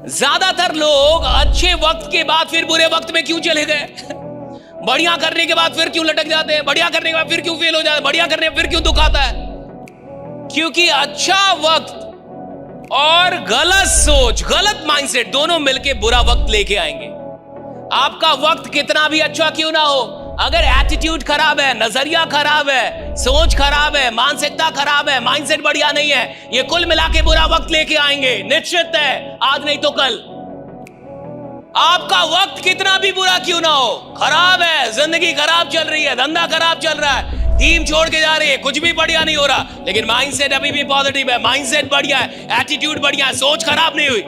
ज्यादातर लोग अच्छे वक्त के बाद फिर बुरे वक्त में क्यों चले गए? बढ़िया करने के बाद फिर क्यों लटक जाते हैं? बढ़िया करने के बाद फिर क्यों फेल हो जाते हैं? बढ़िया करने में फिर क्यों दुख आता है? क्योंकि अच्छा वक्त और गलत सोच, गलत माइंडसेट दोनों मिलके बुरा वक्त लेके आएंगे। आपका वक्त कितना भी अच्छा क्यों ना हो, अगर एटीट्यूड खराब है, नजरिया खराब है, सोच खराब है, मानसिकता खराब है, माइंडसेट बढ़िया नहीं है, ये कुल मिला के बुरा वक्त लेके आएंगे। निश्चित है, आज नहीं तो कल। आपका वक्त कितना भी बुरा क्यों ना हो, खराब है, जिंदगी खराब चल रही है, धंधा खराब चल रहा है, टीम छोड़ के जा रही है, कुछ भी बढ़िया नहीं हो रहा, लेकिन माइंडसेट अभी भी पॉजिटिव है, माइंडसेट बढ़िया है, एटीट्यूड बढ़िया है, सोच खराब नहीं हुई,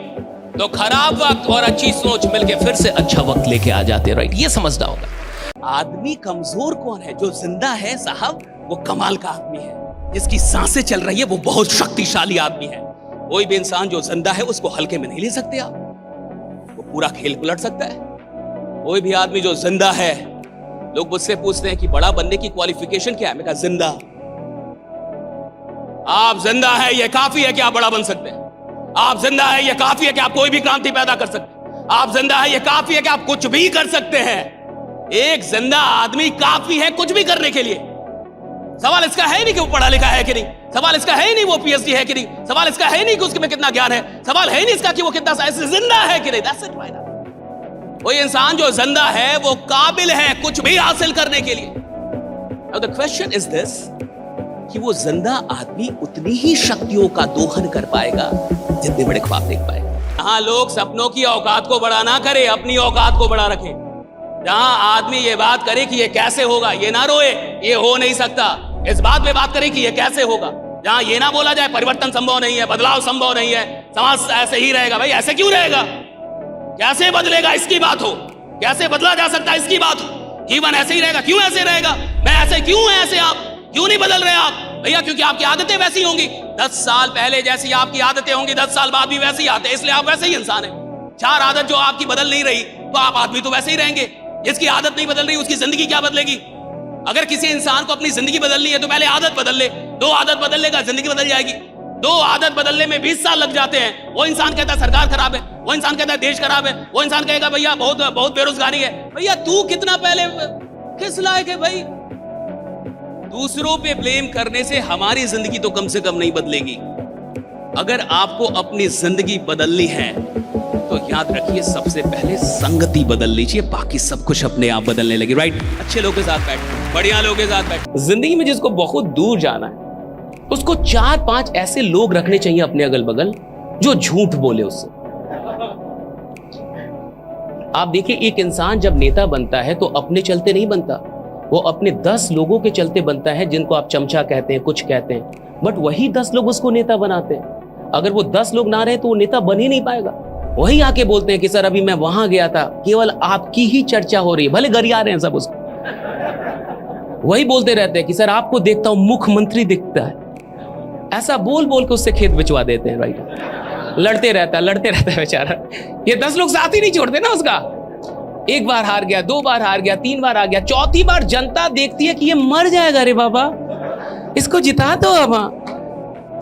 तो खराब वक्त और अच्छी सोच मिलके फिर से अच्छा वक्त लेके आ जाते हैं। राइट, ये समझना होगा। आदमी कमजोर कौन है? जो जिंदा है साहब, वो कमाल का आदमी है। जिसकी सांसें चल रही है वो बहुत शक्तिशाली आदमी है। कोई भी इंसान जो जिंदा है उसको हल्के में नहीं ले सकते आप, वो पूरा खेल पलट सकता है। कोई भी आदमी जो जिंदा है, लोग मुझसे पूछते हैं कि बड़ा बनने की क्वालिफिकेशन क्या है? मैं कहा जिंदा। आप जिंदा है ये काफी है कि आप बड़ा बन सकते हैं। आप जिंदा है ये काफी है कि आप कोई भी क्रांति पैदा कर सकते हैं। आप जिंदा है ये काफी है कि आप कुछ भी कर सकते हैं। एक जिंदा आदमी काफी है कुछ भी करने के लिए। सवाल इसका है नहीं कि वो पढ़ा लिखा है कि नहीं, सवाल इसका है नहीं वो पीएचडी है कि नहीं, सवाल इसका है नहीं कि उसके में कितना ज्ञान है, सवाल है नहीं इसका कि वो कितना जिंदा है कि नहीं। That's it, right? कोई इंसान जो जिंदा है वो काबिल है कुछ भी हासिल करने के लिए। Now the question is this, कि वो जिंदा आदमी उतनी ही शक्तियों का दोहन कर पाएगा जितने बड़े ख्वाब देख पाएगा। जहां लोग सपनों की औकात को बड़ा ना करे, अपनी औकात को बड़ा रखे। जहां आदमी ये बात करे कि ये कैसे होगा, ये ना रोए ये हो नहीं सकता, इस बात पे बात करे कि ये कैसे होगा। जहां ये ना बोला जाए परिवर्तन संभव नहीं है, बदलाव संभव नहीं है, समाज ऐसे ही रहेगा। भाई ऐसे क्यों रहेगा? कैसे बदलेगा इसकी बात हो, कैसे बदला जा सकता है इसकी बात हो। जीवन ऐसे ही रहेगा, क्यों ऐसे रहेगा? मैं ऐसे क्यों है, ऐसे आप क्यों नहीं बदल रहे आप? भैया क्योंकि आपकी आदतें वैसी होंगी। 10 साल पहले जैसी आपकी आदतें होंगी 10 साल बाद भी वैसे ही आते हैं, इसलिए आप वैसे ही इंसान हैं। 4 आदत जो आपकी बदल नहीं रही तो आप आदमी तो वैसे ही रहेंगे। जिसकी आदत नहीं बदल रही उसकी जिंदगी क्या बदलेगी? अगर किसी इंसान को अपनी जिंदगी बदलनी है तो पहले आदत बदल ले, 2 आदत बदल लेगा जिंदगी बदल जाएगी। 2 आदत बदलने में 20 साल लग जाते हैं। वो इंसान कहता है सरकार खराब है, वो इंसान कहता है देश खराब है, वो इंसान कहेगा भैया बहुत बेरोजगारी है। भैया तू कितना पहले किस लायक है भाई? दूसरों पे ब्लेम करने से हमारी जिंदगी तो कम से कम नहीं बदलेगी। अगर आपको अपनी जिंदगी बदलनी है तो याद रखिए सबसे पहले संगति बदल लीजिए, बाकी सब कुछ अपने आप बदलने लगे। राइट, अच्छे लोगों के साथ बैठ, बढ़िया लोगों के साथ बैठ। जिंदगी में जिसको बहुत दूर जाना है उसको 4-5 ऐसे लोग रखने चाहिए अपने अगल बगल जो झूठ बोले उससे। आप देखिए एक इंसान जब नेता बनता है तो अपने चलते नहीं बनता, वो अपने 10 लोगों के चलते बनता है, जिनको आप चमचा कहते हैं, कुछ कहते हैं, बट वही 10 लोग उसको नेता बनाते हैं। अगर वो 10 लोग ना रहे तो वो नेता बन ही नहीं पाएगा। वही आके बोलते हैं कि सर अभी मैं वहां गया था, केवल आपकी ही चर्चा हो रही है, भले गरिया रहे हैं सब उसको। वही बोलते रहते हैं कि सर आपको देखता हूं मुख्यमंत्री दिखता है। ऐसा बोल बोल के उससे खेत बिचवा देते हैं। राइट, लड़ते रहता है बेचारा। ये 10 लोग साथ ही नहीं छोड़ते ना उसका। एक बार हार गया, 2 बार हार गया, 3 बार हार गया, 4थी बार जनता देखती है कि ये मर जाएगा रे बाबा, इसको जिता दो अब।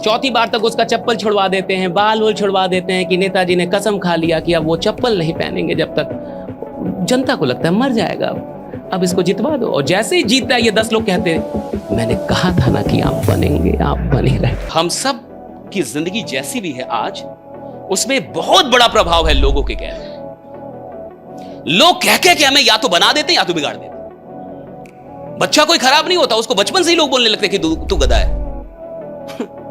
4थी बार तक उसका चप्पल छुड़वा देते हैं, बाल वोल छुड़वा देते हैं कि नेताजी ने कसम खा लिया कि अब वो चप्पल नहीं पहनेंगे जब तक। जनता को लगता है मर जाएगा अब इसको जितवा दो। और जैसे ही जीतता है ये 10 लोग कहते हैं मैंने कहा था ना कि आप बनेंगे, आप बने रहे। हम सब की जिंदगी जैसी भी है आज, उसमें बहुत बड़ा प्रभाव है लोगों के कहने। लोग कह के हमें या तो बना देते हैं या तो बिगाड़ देते हैं। बच्चा कोई खराब नहीं होता, उसको बचपन से ही लोग बोलने लगते हैं कि तू गधा है।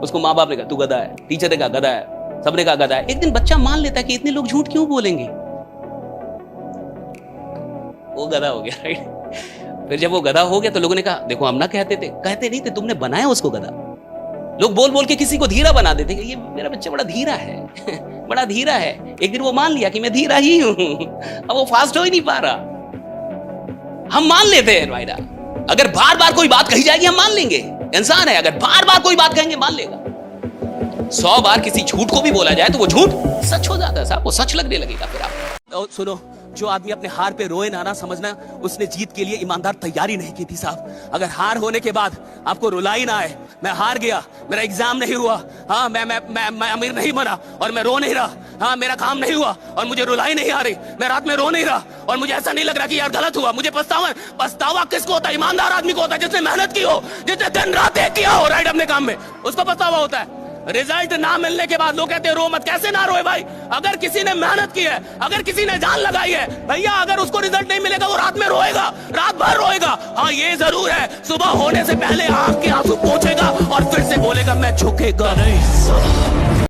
उसको माँ बाप ने कहा तू गधा है, टीचर ने कहा गधा है, सबने कहा गधा है। एक दिन बच्चा मान लेता है कि इतने लोग झूठ क्यों बोलेंगे, वो गधा हो गया। राइट, फिर जब वो गधा हो गया तो लोगों ने कहा देखो हम ना कहते नहीं थे, तुमने बनाया उसको गधा। लोग बोल बोल के किसी को धीरा बना देते कि ये मेरा बच्चा बड़ा धीरा है बड़ा धीरा है। एक दिन वो मान लिया कि मैं धीरा ही हूं, अब वो फास्ट हो ही नहीं पा रहा। हम मान लेते हैं भाईरा, अगर बार बार कोई बात कही जाएगी हम मान लेंगे। इंसान है, अगर बार बार कोई बात कहेंगे मान लेगा। 100 बार किसी झूठ को भी बोला जाए तो वो झूठ सच हो जाता है साहब, वो सच लगने लगेगा। फिर आप सुनो, जो आदमी अपने हार पे रोए ना समझना उसने जीत के लिए ईमानदार तैयारी नहीं की थी साहब। अगर हार होने के बाद आपको रुलाई ना आए, मैं हार गया, मेरा एग्जाम नहीं हुआ, हाँ मैं अमीर नहीं बना और मैं रो नहीं रहा, हाँ मेरा काम नहीं हुआ और मुझे रुलाई नहीं आ रही, मैं रात में रो नहीं रहा और मुझे ऐसा नहीं लग रहा कि यार गलत हुआ, मुझे पछतावा किसको होता है? ईमानदार आदमी को होता है, जिसने मेहनत की हो, जिसने दिन रात एक किया हो राइट अपने काम में, उसको पछतावा होता है। रिजल्ट ना मिलने के बाद लोग कहते हैं रो मत। कैसे ना रोए भाई? अगर किसी ने मेहनत की है, अगर किसी ने जान लगाई है भैया, अगर उसको रिजल्ट नहीं मिलेगा वो रात में रोएगा, रात भर रोएगा। हाँ ये जरूर है, सुबह होने से पहले आंख के आंसू पोंछेगा और फिर से बोलेगा मैं झुकेगा नहीं।